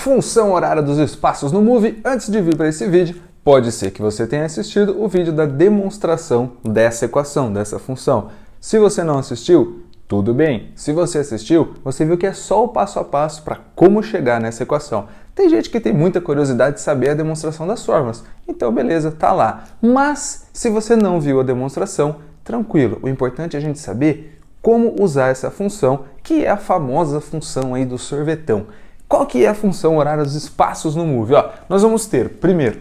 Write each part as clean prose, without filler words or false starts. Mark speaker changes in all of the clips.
Speaker 1: função horária dos espaços no Move. Antes de vir para esse vídeo, pode ser que você tenha assistido o vídeo da demonstração dessa equação, dessa função. Se você não assistiu, tudo bem. Se você assistiu, você viu que é só o passo a passo para como chegar nessa equação. Tem gente que tem muita curiosidade de saber a demonstração das formas. Então, beleza, tá lá. Mas, se você não viu a demonstração, tranquilo. O importante é a gente saber como usar essa função, que é a famosa função aí do sorvetão. Qual que é a função horária dos espaços no Move? Ó, nós vamos ter, primeiro,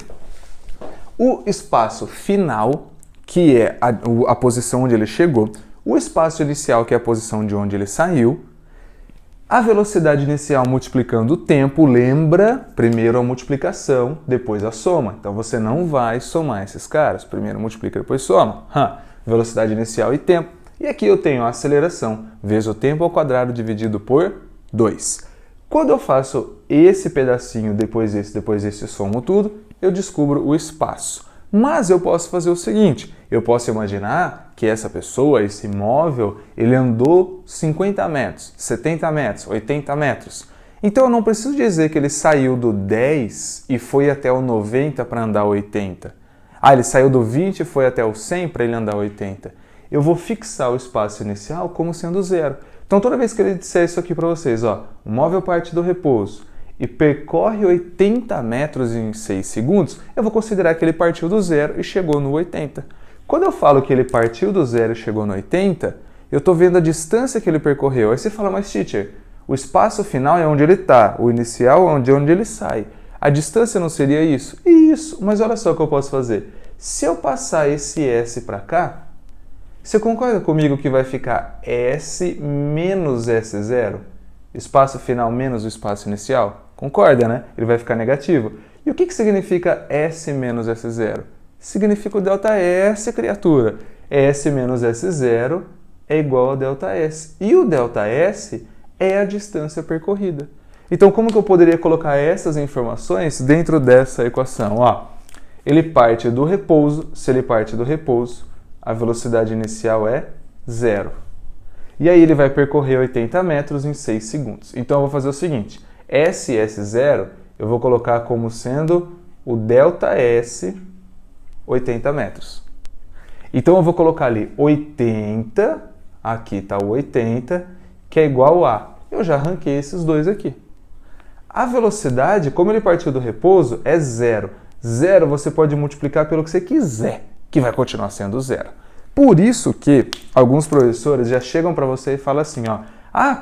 Speaker 1: o espaço final, que é a posição onde ele chegou, o espaço inicial, que é a posição de onde ele saiu, a velocidade inicial multiplicando o tempo, lembra, primeiro a multiplicação, depois a soma. Então você não vai somar esses caras, primeiro multiplica, depois soma. Velocidade inicial e tempo. E aqui eu tenho a aceleração, vezes o tempo ao quadrado dividido por 2. Quando eu faço esse pedacinho, depois esse, somo tudo, eu descubro o espaço. Mas eu posso fazer o seguinte, eu posso imaginar que essa pessoa, esse móvel, ele andou 50 metros, 70 metros, 80 metros. Então eu não preciso dizer que ele saiu do 10 e foi até o 90 para andar 80. Ele saiu do 20 e foi até o 100 para ele andar 80. Eu vou fixar o espaço inicial como sendo zero. Então toda vez que ele disser isso aqui para vocês, ó, o móvel parte do repouso e percorre 80 metros em 6 segundos, eu vou considerar que ele partiu do zero e chegou no 80. Quando eu falo que ele partiu do zero e chegou no 80, eu estou vendo a distância que ele percorreu. Aí você fala, mas teacher, o espaço final é onde ele está, o inicial é onde ele sai. A distância não seria isso? Isso, mas olha só o que eu posso fazer. Se eu passar esse S para cá, você concorda comigo que vai ficar S menos S0? Espaço final menos o espaço inicial? Concorda, né? Ele vai ficar negativo. E o que significa S menos S0? Significa o ΔS, criatura. S menos S0 é igual a ΔS. E o ΔS é a distância percorrida. Então, como que eu poderia colocar essas informações dentro dessa equação? Ele parte do repouso. Se ele parte do repouso, a velocidade inicial é 0. E aí ele vai percorrer 80 metros em 6 segundos. Então eu vou fazer o seguinte, S0 eu vou colocar como sendo o ΔS 80 metros. Então eu vou colocar ali 80, aqui está o 80, que é igual a, eu já arranquei esses dois aqui. A velocidade, como ele partiu do repouso, é 0. 0 você pode multiplicar pelo que você quiser, que vai continuar sendo zero. Por isso que alguns professores já chegam para você e falam assim,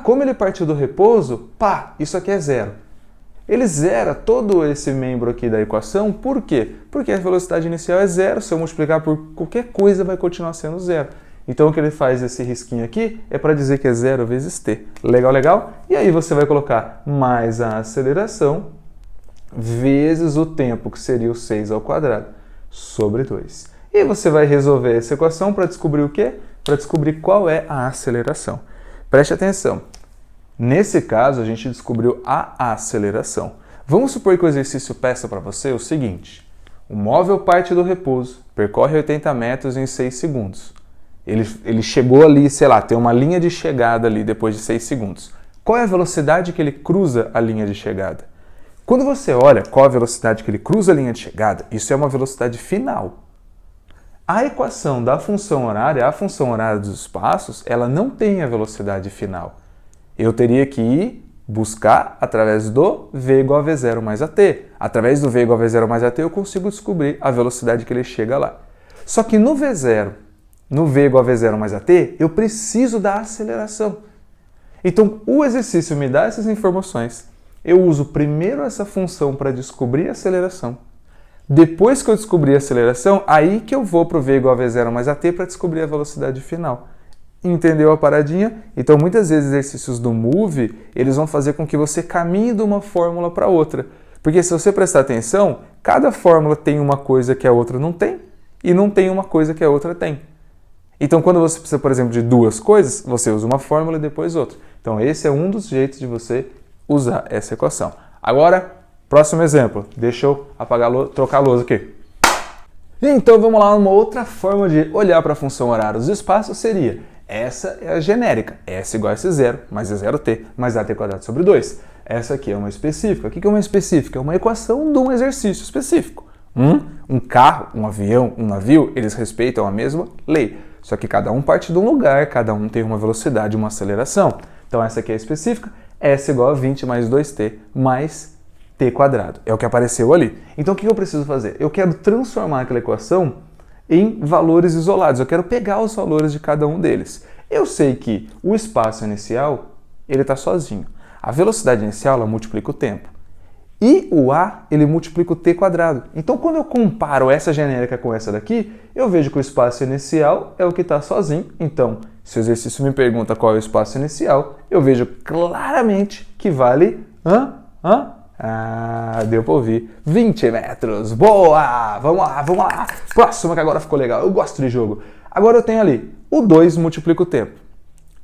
Speaker 1: como ele partiu do repouso, isso aqui é zero. Ele zera todo esse membro aqui da equação, por quê? Porque a velocidade inicial é zero, se eu multiplicar por qualquer coisa vai continuar sendo zero. Então o que ele faz esse risquinho aqui é para dizer que é 0 vezes t. Legal, legal? E aí você vai colocar mais a aceleração vezes o tempo, que seria o 6 ao quadrado, sobre 2. E você vai resolver essa equação para descobrir o quê? Para descobrir qual é a aceleração. Preste atenção. Nesse caso, a gente descobriu a aceleração. Vamos supor que o exercício peça para você o seguinte. O móvel parte do repouso, percorre 80 metros em 6 segundos. Ele chegou ali, sei lá, tem uma linha de chegada ali depois de 6 segundos. Qual é a velocidade que ele cruza a linha de chegada? Quando você olha qual a velocidade que ele cruza a linha de chegada, isso é uma velocidade final. A equação da função horária, a função horária dos espaços, ela não tem a velocidade final. Eu teria que ir buscar através do V igual a V0 mais AT. Através do V igual a V0 mais AT eu consigo descobrir a velocidade que ele chega lá. Só que no V0, no V igual a V0 mais AT, eu preciso da aceleração. Então o exercício me dá essas informações. Eu uso primeiro essa função para descobrir a aceleração. Depois que eu descobrir a aceleração, aí que eu vou para o V igual a V0 mais AT para descobrir a velocidade final. Entendeu a paradinha? Então, muitas vezes, exercícios do Move, eles vão fazer com que você caminhe de uma fórmula para outra. Porque se você prestar atenção, cada fórmula tem uma coisa que a outra não tem, e não tem uma coisa que a outra tem. Então, quando você precisa, por exemplo, de duas coisas, você usa uma fórmula e depois outra. Então, esse é um dos jeitos de você usar essa equação. Agora, próximo exemplo. Deixa eu trocar a lousa aqui. Então vamos lá, uma outra forma de olhar para a função horária dos espaços seria, essa é a genérica, S igual a S0, mais E0t, mais AT² sobre 2. essa aqui é uma específica. O que é uma específica? É uma equação de um exercício específico. Um carro, um avião, um navio, eles respeitam a mesma lei. Só que cada um parte de um lugar, cada um tem uma velocidade e uma aceleração. Então essa aqui é específica, S igual a 20 mais 2t mais t quadrado. É o que apareceu ali. Então o que eu preciso fazer? Eu quero transformar aquela equação em valores isolados. Eu quero pegar os valores de cada um deles. Eu sei que o espaço inicial, ele está sozinho. A velocidade inicial, ela multiplica o tempo. E o A, ele multiplica o t quadrado. Então, quando eu comparo essa genérica com essa daqui, eu vejo que o espaço inicial é o que está sozinho. Então, se o exercício me pergunta qual é o espaço inicial, eu vejo claramente que vale... deu para ouvir. 20 metros. Boa! Vamos lá. Próxima que agora ficou legal. Eu gosto de jogo. Agora eu tenho ali, o 2 multiplica o tempo.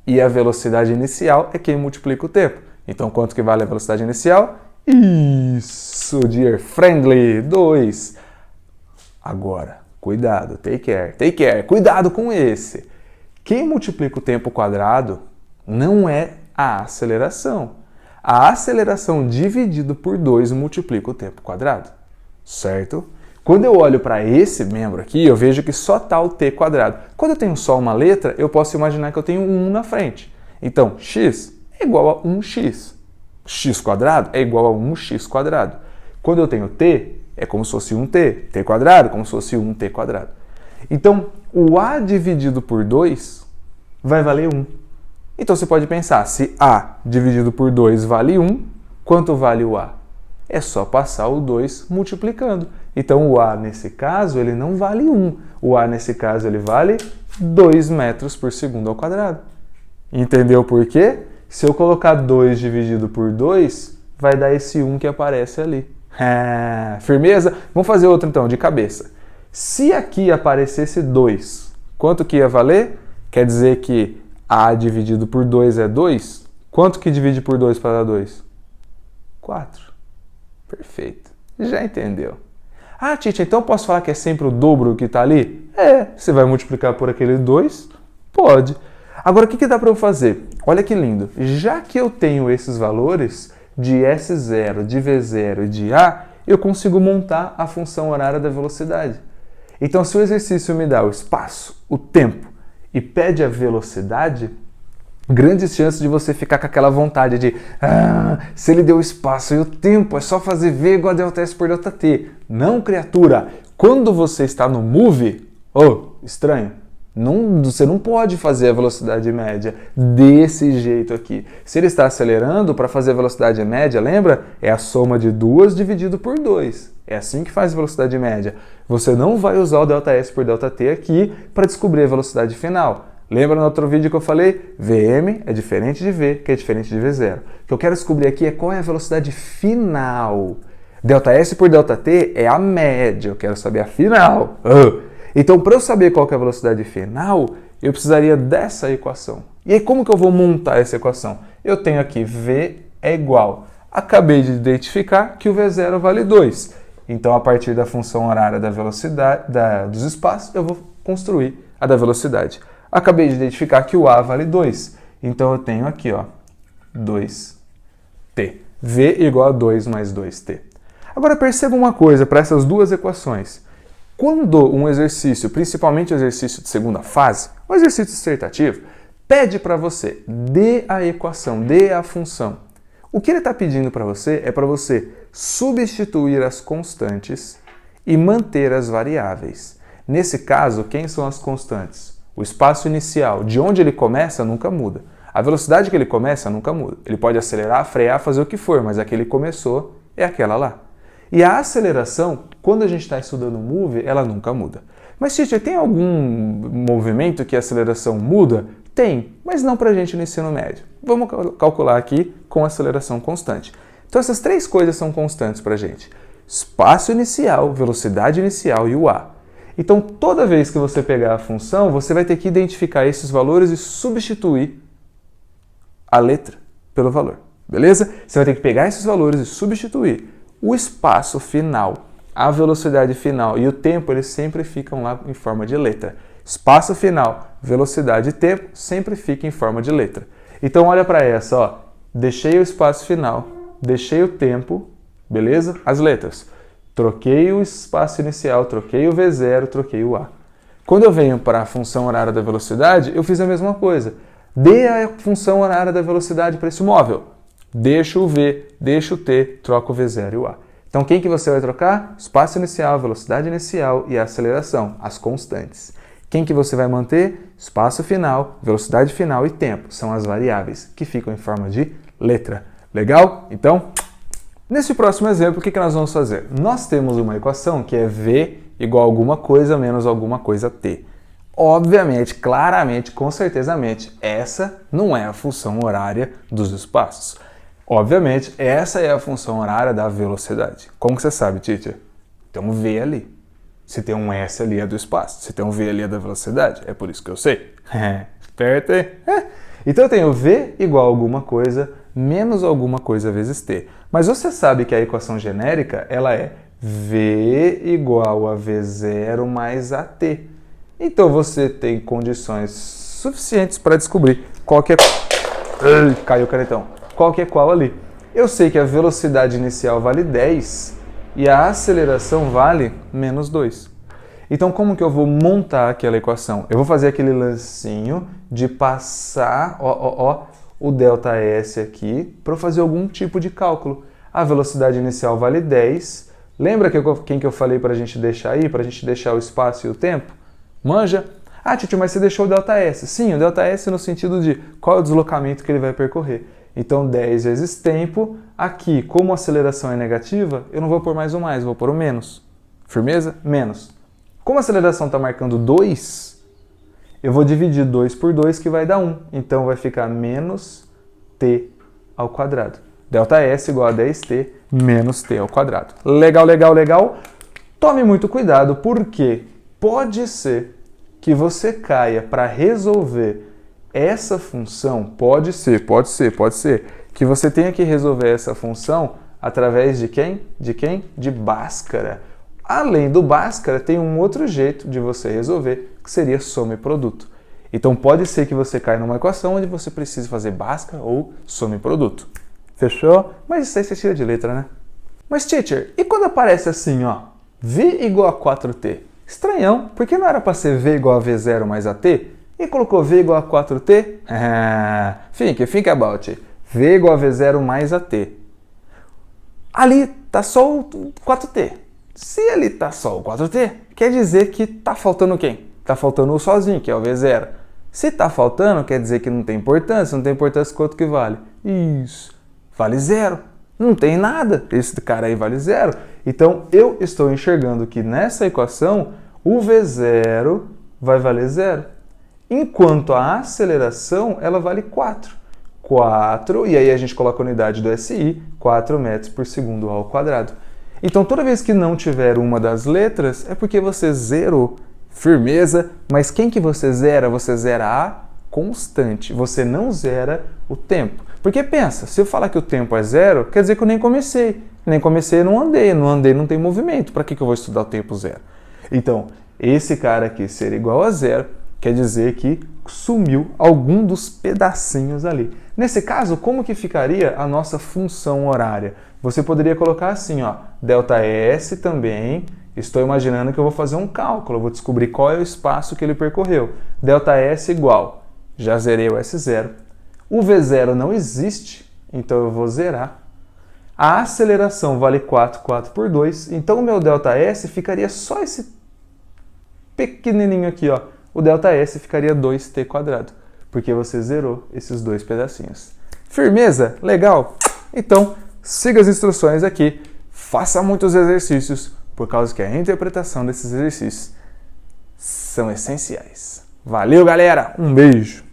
Speaker 1: E a velocidade inicial é quem multiplica o tempo. Então, quanto que vale a velocidade inicial? Isso, dear friendly, 2. Agora, cuidado, take care, cuidado com esse. Quem multiplica o tempo quadrado não é a aceleração. A aceleração dividido por 2 multiplica o tempo quadrado, certo? Quando eu olho para esse membro aqui, eu vejo que só está o t quadrado. Quando eu tenho só uma letra, eu posso imaginar que eu tenho um 1 na frente. Então, x é igual a 1x. X quadrado é igual a 1x quadrado. Quando eu tenho t, é como se fosse 1t. T quadrado, como se fosse 1t quadrado. Então, o a dividido por 2 vai valer 1. Então, você pode pensar, se a dividido por 2 vale 1, quanto vale o a? É só passar o 2 multiplicando. Então, o a, nesse caso, ele não vale 1. O a, nesse caso, ele vale 2 metros por segundo ao quadrado. Entendeu por quê? Se eu colocar 2 dividido por 2, vai dar esse 1 que aparece ali. Firmeza? Vamos fazer outro então, de cabeça. Se aqui aparecesse 2, quanto que ia valer? Quer dizer que a dividido por 2 é 2? Quanto que divide por 2 para dar 2? 4. Perfeito. Já entendeu. Ah, Tite, então posso falar que é sempre o dobro que está ali? Você vai multiplicar por aquele 2? Pode. Agora, o que dá para eu fazer? Olha que lindo. Já que eu tenho esses valores de S0, de V0 e de A, eu consigo montar a função horária da velocidade. Então, se o exercício me dá o espaço, o tempo e pede a velocidade, grandes chances de você ficar com aquela vontade de se ele deu o espaço e o tempo, é só fazer V igual a ΔS por ΔT. Não, criatura! Quando você está no move, estranho, você não pode fazer a velocidade média desse jeito aqui. Se ele está acelerando, para fazer a velocidade média, lembra? É a soma de 2 dividido por 2. É assim que faz a velocidade média. Você não vai usar o ΔS por ΔT aqui para descobrir a velocidade final. Lembra no outro vídeo que eu falei? Vm é diferente de V, que é diferente de V0. O que eu quero descobrir aqui é qual é a velocidade final. ΔS por ΔT é a média, eu quero saber a final. Então, para eu saber qual que é a velocidade final, eu precisaria dessa equação. E aí, como que eu vou montar essa equação? Eu tenho aqui V é igual. Acabei de identificar que o V0 vale 2. Então, a partir da função horária da velocidade, dos espaços, eu vou construir a da velocidade. Acabei de identificar que o A vale 2. Então, eu tenho aqui, 2t. V igual a 2 mais 2t. Agora, perceba uma coisa para essas duas equações. Quando um exercício, principalmente o exercício de segunda fase, um exercício dissertativo, pede para você, dê a equação, dê a função. O que ele está pedindo para você é para você substituir as constantes e manter as variáveis. Nesse caso, quem são as constantes? O espaço inicial, de onde ele começa, nunca muda. A velocidade que ele começa nunca muda. Ele pode acelerar, frear, fazer o que for, mas a que ele começou é aquela lá. E a aceleração, quando a gente está estudando move, ela nunca muda. Mas, teacher, tem algum movimento que a aceleração muda? Tem, mas não para a gente no ensino médio. Vamos calcular aqui com aceleração constante. Então, essas três coisas são constantes para a gente. Espaço inicial, velocidade inicial e o A. Então, toda vez que você pegar a função, você vai ter que identificar esses valores e substituir a letra pelo valor. Beleza? Você vai ter que pegar esses valores e substituir. O espaço final, a velocidade final e o tempo, eles sempre ficam lá em forma de letra. Espaço final, velocidade e tempo sempre fica em forma de letra. Então olha para essa, Deixei o espaço final deixei o tempo, beleza? As letras. Troquei o espaço inicial, troquei o V0, troquei o A. Quando eu venho para a função horária da velocidade, eu fiz a mesma coisa. Dê a função horária da velocidade para esse móvel. Deixo o V, deixo o T, troco o V0 e o A. Então, quem que você vai trocar? Espaço inicial, velocidade inicial e aceleração, as constantes. Quem que você vai manter? Espaço final, velocidade final e tempo. São as variáveis que ficam em forma de letra. Legal? Então, nesse próximo exemplo, o que nós vamos fazer? Nós temos uma equação que é V igual a alguma coisa menos alguma coisa T. Obviamente, claramente, com certezamente, essa não é a função horária dos espaços. Obviamente, essa é a função horária da velocidade. Como que você sabe, teacher? Tem um V ali. Se tem um S ali é do espaço. Se tem um V ali é da velocidade. É por isso que eu sei. Esperto, hein? Então eu tenho V igual a alguma coisa menos alguma coisa vezes T. Mas você sabe que a equação genérica, ela é V igual a V0 mais AT. Então você tem condições suficientes para descobrir qual que é... Caiu o canetão. Qual que é qual ali. Eu sei que a velocidade inicial vale 10 e a aceleração vale menos 2. Então como que eu vou montar aquela equação? Eu vou fazer aquele lancinho de passar o ΔS aqui para fazer algum tipo de cálculo. A velocidade inicial vale 10. Lembra quem que eu falei para a gente deixar aí? Para a gente deixar o espaço e o tempo? Manja? Ah, tio, mas você deixou o ΔS. Sim, o ΔS no sentido de qual é o deslocamento que ele vai percorrer. Então 10 vezes tempo. Aqui, como a aceleração é negativa, eu não vou pôr mais um mais, vou pôr o menos. Firmeza? Menos. Como a aceleração está marcando 2, eu vou dividir 2 por 2, que vai dar 1. Então vai ficar menos t ao quadrado. ΔS igual a 10t menos t ao quadrado. Legal, legal, legal? Tome muito cuidado, porque pode ser que você caia para resolver essa função, pode ser, que você tenha que resolver essa função através de quem? De Bhaskara. Além do Bhaskara, tem um outro jeito de você resolver, que seria soma e produto. Então pode ser que você caia numa equação onde você precise fazer Bhaskara ou soma e produto. Fechou? Mas isso aí você tira de letra, né? Mas, teacher, e quando aparece assim, ó, V igual a 4t? Estranhão, porque não era para ser V igual a V0 mais AT? E colocou V igual a 4t? Think about it. V igual a V0 mais AT. Ali tá só o 4t. Se ali tá só o 4t, quer dizer que tá faltando quem? Tá faltando o sozinho, que é o V0. Se tá faltando, quer dizer que não tem importância. Não tem importância, quanto que vale? Isso. Vale 0. Não tem nada. Esse cara aí vale 0. Então, eu estou enxergando que nessa equação, o V0 vai valer 0. Enquanto a aceleração, ela vale 4. 4, e aí a gente coloca a unidade do SI, 4 metros por segundo ao quadrado. Então, toda vez que não tiver uma das letras, é porque você zerou. Firmeza, mas quem que você zera? Você zera a constante. Você não zera o tempo. Porque pensa, se eu falar que o tempo é 0, quer dizer que eu nem comecei. Nem comecei, não andei. Não andei, não tem movimento. Para que eu vou estudar o tempo 0? Então, esse cara aqui ser igual a 0, quer dizer que sumiu algum dos pedacinhos ali. Nesse caso, como que ficaria a nossa função horária? Você poderia colocar assim, ó, ΔS também, estou imaginando que eu vou fazer um cálculo, eu vou descobrir qual é o espaço que ele percorreu. ΔS igual, já zerei o S0. O V0 não existe, então eu vou zerar. A aceleração vale 4, 4 por 2, então o meu ΔS ficaria só esse pequenininho aqui, ó. O ΔS ficaria 2t quadrado, porque você zerou esses dois pedacinhos. Firmeza? Legal? Então, siga as instruções aqui, faça muitos exercícios, por causa que a interpretação desses exercícios são essenciais. Valeu, galera! Um beijo!